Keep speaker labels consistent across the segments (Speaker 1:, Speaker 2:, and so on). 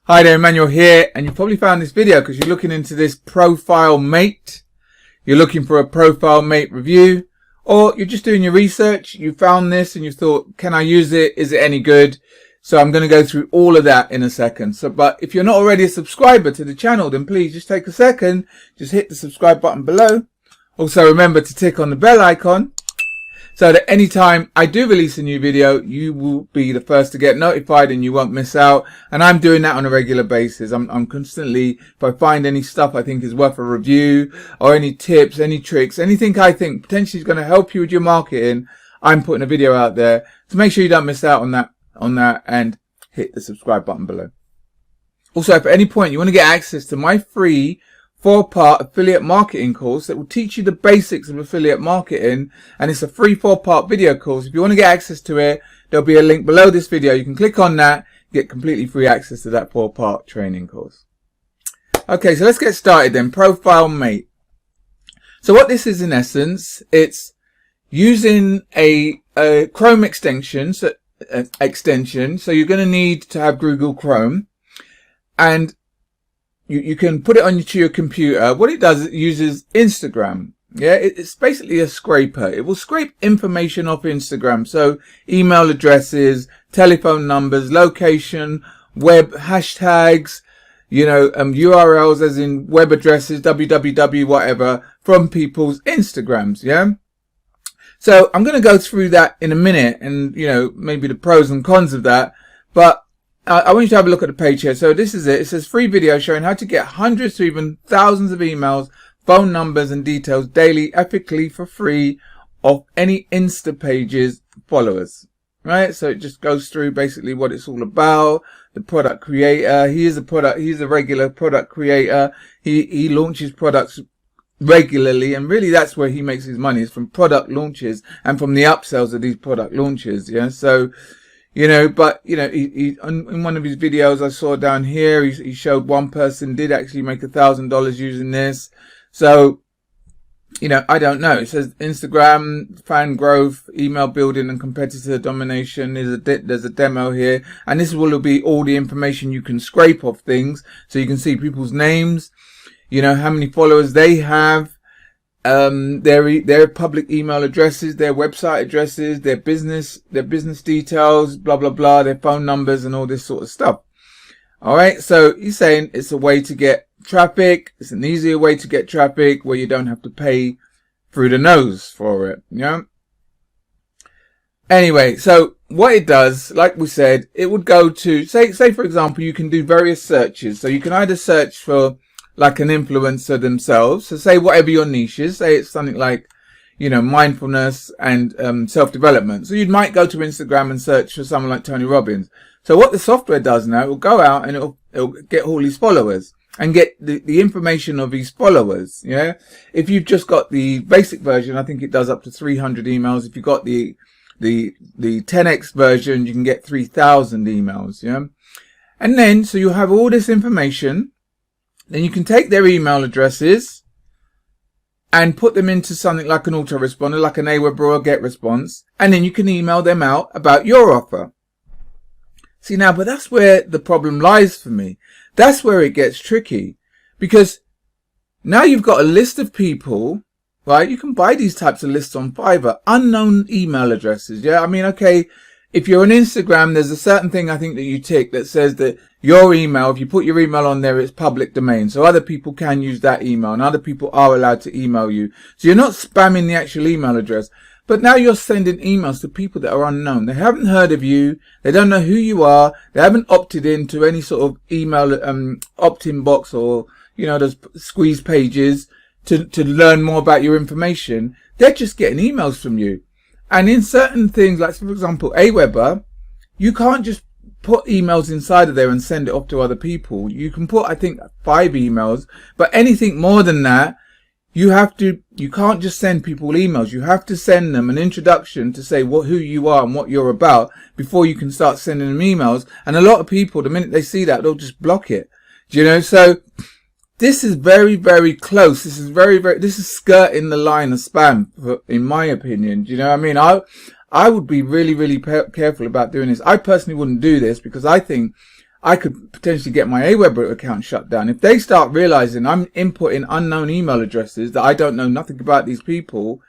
Speaker 1: Hi there, Emmanuel here, and you probably found this video because you're looking into this ProfileMate. You're looking for a ProfileMate review, or you're just doing your research. You found this and you thought, can I use it? Is it any good? So I'm going to go through all of that in a second. But if you're not already a subscriber to the channel, then please just take a second, just hit the subscribe button below. Also remember to tick on the bell icon, so that anytime I do release a new video, you will be the first to get notified and you won't miss out. And I'm doing that on a regular basis. I'm constantly, if I find any stuff I think is worth a review, or any tips, any tricks, anything I think potentially is going to help you with your marketing, I'm putting a video out there. So make sure you don't miss out on that and hit the subscribe button below. Also, if at any point you want to get access to my free 4-part affiliate marketing course that will teach you the basics of affiliate marketing, and it's a free 4-part video course. If you want to get access to it, there'll be a link below this video. You can click on that, get completely free access to that 4-part training course. Okay, so let's get started then. ProfileMate. So what this is in essence, it's using a Chrome extension. So you're going to need to have Google Chrome, and you can put it onto your computer. What it does, it uses Instagram. Yeah, it's basically a scraper. It will scrape information off Instagram. So email addresses, telephone numbers, location, web hashtags, URLs as in web addresses, www, whatever, from people's Instagrams. Yeah. So I'm going to go through that in a minute and, maybe the pros and cons of that. But I want you to have a look at the page here. So this is it. It says free video showing how to get hundreds to even thousands of emails, phone numbers and details daily, ethically for free of any Instapages followers. Right? So it just goes through basically what it's all about. The product creator. He's a regular product creator. He launches products regularly, and really that's where he makes his money, is from product launches and from the upsells of these product launches. Yeah. So he in one of his videos I saw down here, he showed one person did actually make $1,000 using this. So, I don't know. It says Instagram, fan growth, email building and competitor domination. There's a demo here. And this will be all the information you can scrape off things. So you can see people's names, how many followers they have, their public email addresses, their website addresses, their business details, blah, blah, blah, their phone numbers and all this sort of stuff. All right. So he's saying it's a way to get traffic. It's an easier way to get traffic where you don't have to pay through the nose for it. Yeah. Anyway, so what it does, like we said, it would go to, say, for example, you can do various searches. So you can either search for like an influencer themselves. So say whatever your niche is, say it's something like, mindfulness and self-development. So you might go to Instagram and search for someone like Tony Robbins. So what the software does now, it will go out and it'll get all these followers and get the information of these followers. Yeah. If you've just got the basic version, I think it does up to 300 emails. If you've got the 10x version, you can get 3,000 emails. Yeah. And then, so you'll have all this information. Then you can take their email addresses and put them into something like an autoresponder, like an Aweber or a GetResponse, and then you can email them out about your offer. See now, but that's where the problem lies for me. That's where it gets tricky, because now you've got a list of people, right? You can buy these types of lists on Fiverr, unknown email addresses. Yeah, I mean, okay, if you're on Instagram, there's a certain thing I think that you tick that says that your email, if you put your email on there, it's public domain. So other people can use that email and other people are allowed to email you. So you're not spamming the actual email address. But now you're sending emails to people that are unknown. They haven't heard of you. They don't know who you are. They haven't opted into any sort of email opt-in box or, those squeeze pages to learn more about your information. They're just getting emails from you. And in certain things, like for example, Aweber, you can't just put emails inside of there and send it off to other people. You can put, I think, 5 emails, but anything more than that, you can't just send people emails. You have to send them an introduction to say who you are and what you're about before you can start sending them emails. And a lot of people, the minute they see that, they'll just block it. So this is very, very close. This is skirting the line of spam, in my opinion. Do you know what I mean? I would be really, really careful about doing this. I personally wouldn't do this because I think I could potentially get my Aweber account shut down. If they start realizing I'm inputting unknown email addresses that I don't know nothing about these people,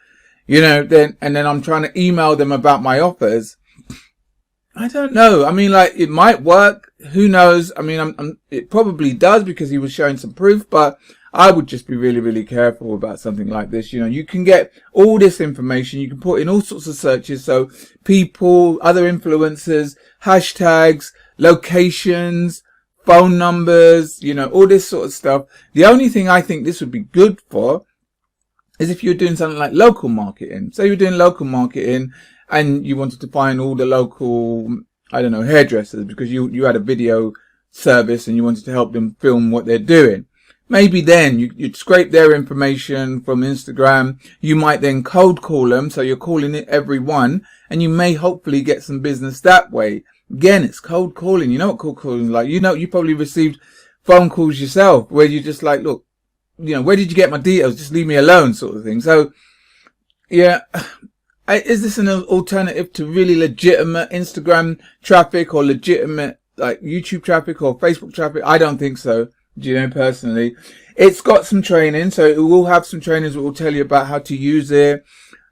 Speaker 1: you know, then I'm trying to email them about my offers. I don't know. I mean, like, it might work. Who knows? I mean, it probably does because he was showing some proof, but I would just be really, really careful about something like this. You know, you can get all this information. You can put in all sorts of searches. So people, other influencers, hashtags, locations, phone numbers, you know, all this sort of stuff. The only thing I think this would be good for is if you're doing something like local marketing. So you're doing local marketing and you wanted to find all the local, I don't know, hairdressers because you had a video service and you wanted to help them film what they're doing. Maybe then you'd scrape their information from Instagram. You might then cold call them. So you're calling it every one and you may hopefully get some business that way. Again, it's cold calling. You know what cold calling is like. You know, you probably received phone calls yourself where you just like, look, you know, where did you get my details? Just leave me alone sort of thing. So yeah. Is this an alternative to really legitimate Instagram traffic or legitimate like YouTube traffic or Facebook traffic? I don't think so. Do you know, personally, it's got some training. So it will have some trainings that will tell you about how to use it,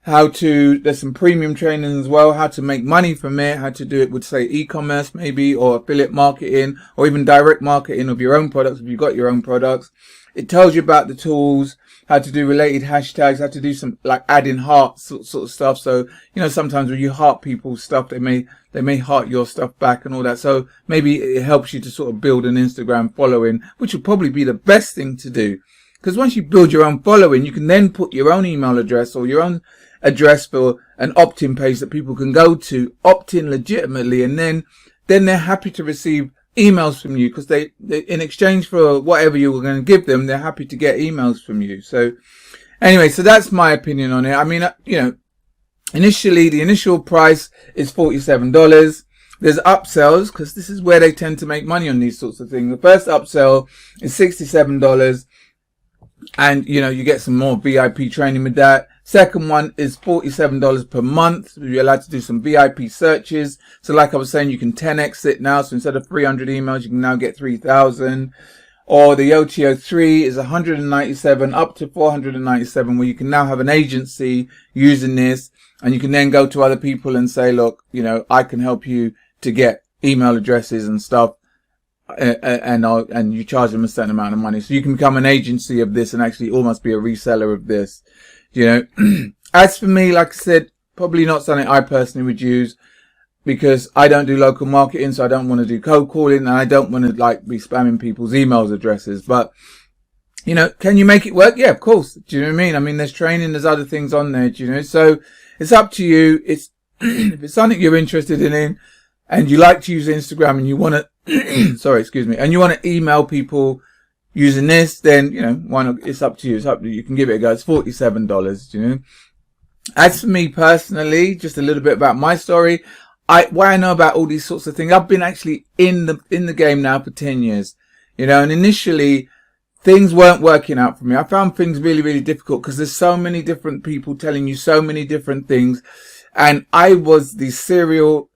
Speaker 1: there's some premium training as well, how to make money from it, how to do it with say e-commerce maybe, or affiliate marketing, or even direct marketing of your own products if you've got your own products. It tells you about the tools, how to do related hashtags, how to do some like adding hearts sort of stuff. So, you know, sometimes when you heart people's stuff, they may heart your stuff back and all that. So maybe it helps you to sort of build an Instagram following, which would probably be the best thing to do. Because once you build your own following, you can then put your own email address or your own address for an opt-in page that people can go to, opt in legitimately, and then they're happy to receive emails from you because they in exchange for whatever you were going to give them, they're happy to get emails from you. So anyway, so that's my opinion on it. I mean, you know, initially the initial price is $47. There's upsells because this is where they tend to make money on these sorts of things. The first upsell is $67 and you know, you get some more VIP training with that. Second one is $47 per month. You're allowed to do some VIP searches. So like I was saying, you can 10x it now. So instead of 300 emails, you can now get 3,000. Or the OTO 3 is 197 up to 497, where you can now have an agency using this. And you can then go to other people and say, look, you know, I can help you to get email addresses and stuff. And you charge them a certain amount of money. So you can become an agency of this and actually almost be a reseller of this. You know, as for me, like I said, probably not something I personally would use because I don't do local marketing. So I don't want to do cold calling and I don't want to like be spamming people's emails addresses. But, you know, can you make it work? Yeah, of course. Do you know what I mean? I mean, there's training, there's other things on there, do you know? So it's up to you. It's, if it's something you're interested in and you like to use Instagram and you want to, sorry, excuse me, and you want to email people using this, then, you know, why not? It's up to you. It's up to you. You can give it a go. It's $47, you know. As for me personally, just a little bit about my story. What I know about all these sorts of things, I've been actually in the game now for 10 years, you know, and initially things weren't working out for me. I found things really, really difficult because there's so many different people telling you so many different things. And I was the serial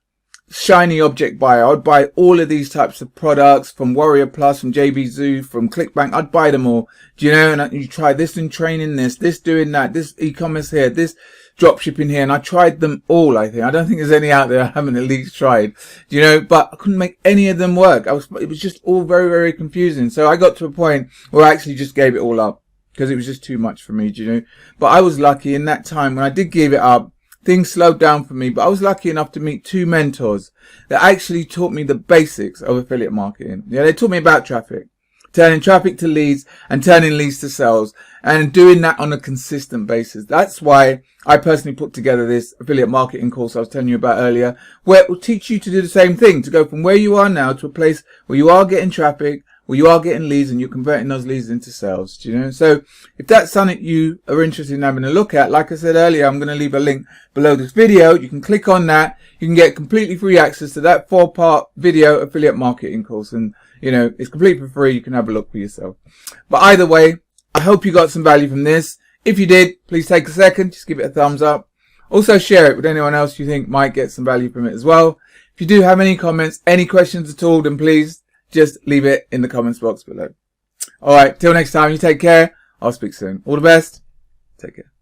Speaker 1: shiny object buyer. I'd buy all of these types of products from Warrior Plus, from JB Zoo, from ClickBank. I'd buy them all. Do you know? And you try this in training, this doing that, this e-commerce here, this drop shipping here. And I tried them all, I think. I don't think there's any out there I haven't at least tried. Do you know? But I couldn't make any of them work. It was just all very, very confusing. So I got to a point where I actually just gave it all up because it was just too much for me, do you know? But I was lucky in that time when I did give it up. Things slowed down for me, but I was lucky enough to meet 2 mentors that actually taught me the basics of affiliate marketing. Yeah, they taught me about traffic, turning traffic to leads and turning leads to sales and doing that on a consistent basis. That's why I personally put together this affiliate marketing course I was telling you about earlier, where it will teach you to do the same thing, to go from where you are now to a place where you are getting traffic, where you are getting leads and you're converting those leads into sales. Do you know? So if that's something you are interested in having a look at, like I said earlier, I'm going to leave a link below this video. You can click on that. You can get completely free access to that 4-part video affiliate marketing course. And, you know, it's completely free. You can have a look for yourself. But either way, I hope you got some value from this. If you did, please take a second. Just give it a thumbs up. Also share it with anyone else you think might get some value from it as well. If you do have any comments, any questions at all, then please just leave it in the comments box below. Alright, till next time, you take care. I'll speak soon. All the best. Take care.